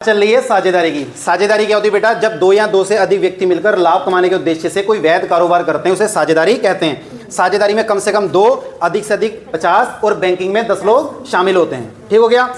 चल रही है साझेदारी की। साझेदारी क्या होती है बेटा? जब दो या दो से अधिक व्यक्ति मिलकर लाभ कमाने के उद्देश्य से कोई वैध कारोबार करते हैं उसे साझेदारी कहते हैं। साझेदारी में कम से कम 2, अधिक से अधिक 50 और बैंकिंग में 10 लोग शामिल होते हैं। ठीक हो गया।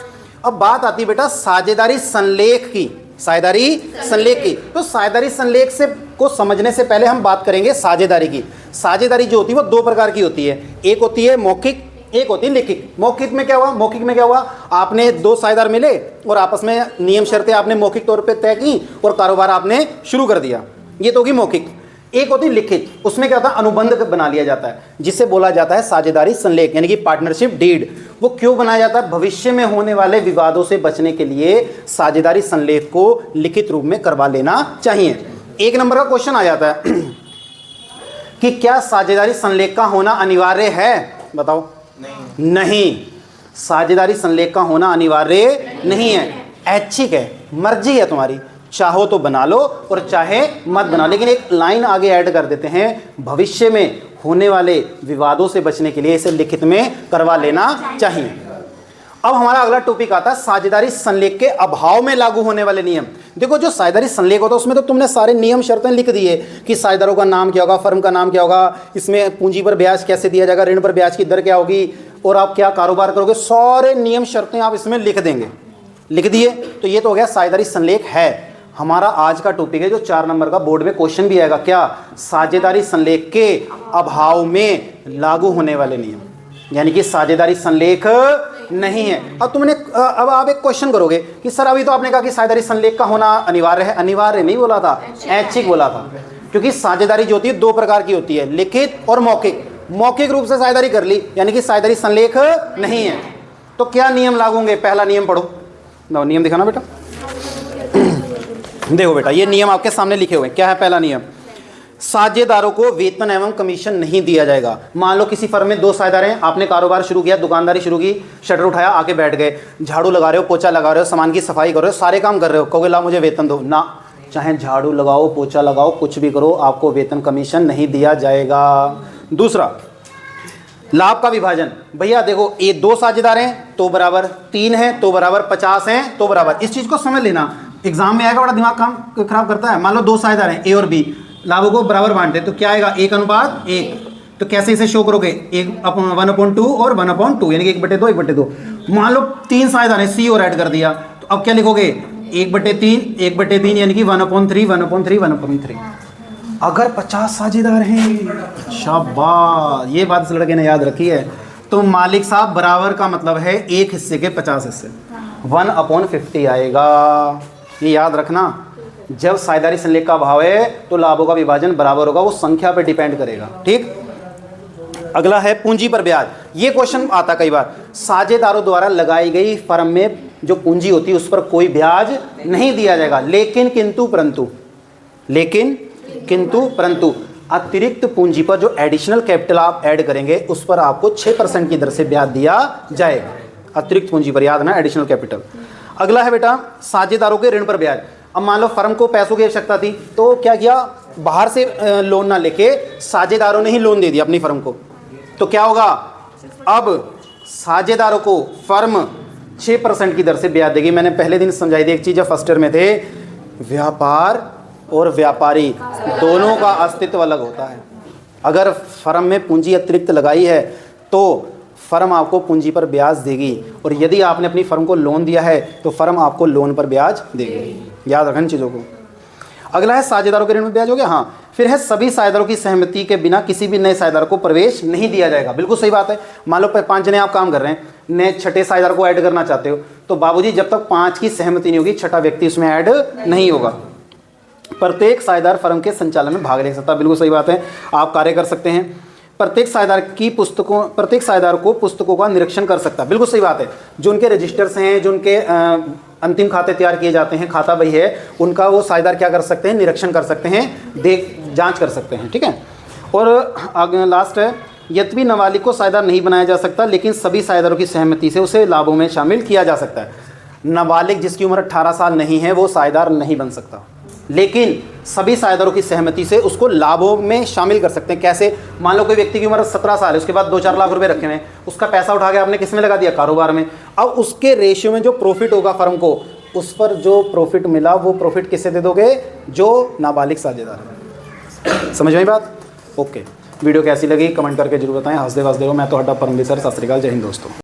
अब बात आती है बेटा साझेदारी संलेख की। साझेदारी संलेख की, तो साझेदारी संलेख से को समझने से पहले हम बात करेंगे साझेदारी की। साझेदारी जो होती है वो 2 प्रकार की होती है। एक होती है मौखिक, एक होती है लिखित। मौखिक में क्या हुआ? मौखिक में क्या हुआ? आपने 2 साझेदार मिले और आपस में नियम शर्तें आपने मौखिक तौर पे तय की और कारोबार आपने शुरू कर दिया, ये तो होगी मौखिक। एक होती है लिखित, उसमें क्या होता है? अनुबंध बना लिया जाता है जिसे बोला जाता है साझेदारी संलेख यानी कि पार्टनरशिप डीड। वो क्यों बनाया जाता है? भविष्य में होने वाले विवादों से बचने के लिए साझेदारी संलेख को लिखित रूप में करवा लेना चाहिए। 1 नंबर का क्वेश्चन आ जाता है कि क्या साझेदारी संलेख का होना अनिवार्य है? बताओ। नहीं, साझेदारी संलेख का होना अनिवार्य नहीं है, ऐच्छिक है, मर्जी है तुम्हारी, चाहो तो बना लो और चाहे मत बना। लेकिन एक लाइन आगे ऐड कर देते हैं, भविष्य में होने वाले विवादों से बचने के लिए इसे लिखित में करवा लेना चाहिए। अब हमारा अगला टॉपिक आता है साझेदारी संलेख के अभाव में लागू होने वाले नियम। देखो जो साझेदारी संलेख होता है उसमें तो तुमने सारे नियम शर्तें लिख दी है कि साझेदारों का नाम क्या होगा, फर्म का नाम क्या होगा, इसमें पूंजी पर ब्याज कैसे दिया जाएगा, ऋण पर ब्याज की दर क्या होगी और आप क्या कारोबार करोगे, सारे नियम शर्तें आप इसमें लिख देंगे। लिख दिए तो ये तो हो गया साझेदारी संलेख है। हमारा आज का टॉपिक है जो 4 नंबर का बोर्ड में क्वेश्चन भी आएगा, क्या? साझेदारी संलेख के अभाव में लागू होने वाले नियम, यानी कि साझेदारी संलेख नहीं है। अब आप एक क्वेश्चन करोगे कि सर अभी तो आपने कहा कि साझेदारी संलेख का होना अनिवार्य है। अनिवार्य नहीं बोला था, ऐच्छिक बोला था, क्योंकि साझेदारी जो होती है 2 प्रकार की होती है, लिखित और मौखिक। मौखिक रूप से साझेदारी कर ली यानी कि साझेदारी संलेख नहीं है। तो क्या नियम लागू होंगे? पहला नियम पढ़ो, नियम दिखाना बेटा। देखो बेटा ये नियम आपके सामने लिखे हुए हैं। क्या है पहला नियम? साझेदारों को वेतन एवं कमीशन नहीं दिया जाएगा। मान लो किसी फर्म में 2 साझेदार हैं, आपने कारोबार शुरू किया, दुकानदारी शुरू की, शटर उठाया, आके बैठ गए, झाड़ू लगा रहे हो, पोछा लगा रहे हो, सामान की सफाई कर रहे हो, सारे काम कर रहे हो, कहोगे ला मुझे वेतन दो ना। चाहे झाड़ू लगाओ, पोछा लगाओ, कुछ भी करो, आपको वेतन कमीशन नहीं दिया जाएगा। दूसरा, लाभ का विभाजन। भैया देखो ये 2 साझेदार हैं तो बराबर, 3 हैं तो बराबर, 50 हैं तो बराबर। इस चीज को समझ लेना, एग्जाम में आएगा, बड़ा दिमाग काम खराब करता है। मान लो 2 साझेदार हैं ए और बी, लाभों को बराबर बांटते तो क्या आएगा? 1:1। तो कैसे इसे शो करोगे? 1/2 और 1/2 यानी कि 1/2 1/2। मान लो 3 साझेदार हैं, सी और ऐड कर दिया, तो अब क्या लिखोगे? 1/3 यानी कि 1/3 1/3 1/3। अगर 50 साझेदार हैं, शाबाश, ये बात इस लड़के ने याद रखी है। तो मालिक साहब बराबर का मतलब है 1 हिस्से के 50 हिस्से, 1/50 आएगा। ये याद रखना, जब साझेदारी संलेख का अभाव है तो लाभों का विभाजन बराबर होगा, वो संख्या पे डिपेंड करेगा। ठीक। अगला है पूंजी पर ब्याज। ये क्वेश्चन आता कई बार। साझेदारों द्वारा लगाई गई फर्म में जो पूंजी होती है उस पर कोई ब्याज नहीं दिया जाएगा, लेकिन किंतु परंतु अतिरिक्त पूंजी पर जो एडिशनल कैपिटल आप ऐड करेंगे उस पर आपको 6% की दर से ब्याज दिया जाएगा। अतिरिक्त पूंजी पर, याद ना, एडिशनल कैपिटल। अगला है बेटा साझेदारों के ऋण पर ब्याज। अब मान लो फर्म को पैसों की आवश्यकता थी तो क्या किया? बाहर से लोन ना लेके साझेदारों ने ही लोन दे दिया अपनी फर्म को। तो क्या होगा? अब साझेदारों को फर्म 6% की दर से ब्याज देगी। मैंने पहले दिन समझाई थी एक चीज जब फर्स्ट ईयर में थे, व्यापार और व्यापारी दोनों का अस्तित्व अलग होता है। अगर फर्म में पूंजी अतिरिक्त लगाई है तो फर्म आपको पूंजी पर ब्याज देगी, और यदि आपने अपनी फर्म को लोन दिया है तो फर्म आपको लोन पर ब्याज देगी। याद रखना चीज़ों को। अगला है साझेदारों के ऋण में ब्याज हो गया। हाँ, फिर है सभी साझेदारों की सहमति के बिना किसी भी नए साझेदार को प्रवेश नहीं दिया जाएगा। बिल्कुल सही बात है। मान लो 5 जने आप काम कर रहे हैं, नए 6ठे साझेदार को ऐड करना चाहते हो तो बाबूजी जब तक 5 की सहमति नहीं होगी 6ठा व्यक्ति उसमें ऐड नहीं होगा। प्रत्येक साझेदार फर्म के संचालन में भाग ले सकता है। बिल्कुल सही बात है, आप कार्य कर सकते हैं। प्रत्येक साझेदार को पुस्तकों का निरीक्षण कर सकता है। बिल्कुल सही बात है। जो उनके रजिस्टर्स हैं, जो उनके अंतिम खाते तैयार किए जाते हैं, खाता बही है, उनका वो साझेदार क्या कर सकते हैं? निरीक्षण कर सकते हैं, जांच कर सकते हैं। ठीक है। और लास्ट है, यद्यपि नाबालिग को साझेदार नहीं बनाया जा सकता, लेकिन सभी साझेदारों की सहमति से उसे लाभों में शामिल किया जा सकता है। नाबालिग जिसकी उम्र 18 साल नहीं है वो साझेदार नहीं बन सकता, लेकिन सभी साझेदारों की सहमति से उसको लाभों में शामिल कर सकते हैं। कैसे? मान लो कोई व्यक्ति की उम्र 17 साल है, उसके बाद 2-4 लाख रुपए रखे हुए हैं, उसका पैसा उठा के आपने किस में लगा दिया? कारोबार में। अब उसके रेशियो में जो प्रॉफिट होगा फर्म को उस पर जो प्रॉफिट मिला वो प्रॉफिट किससे दे दोगे? जो नाबालिग साझेदार है। समझ में आई बात? ओके, वीडियो कैसी लगी कमेंट करके जरूर बताएं। हंसदे वसदे रहो। मैं तो परमवीर सर, सत श्री अकाल, जय हिंद दोस्तों।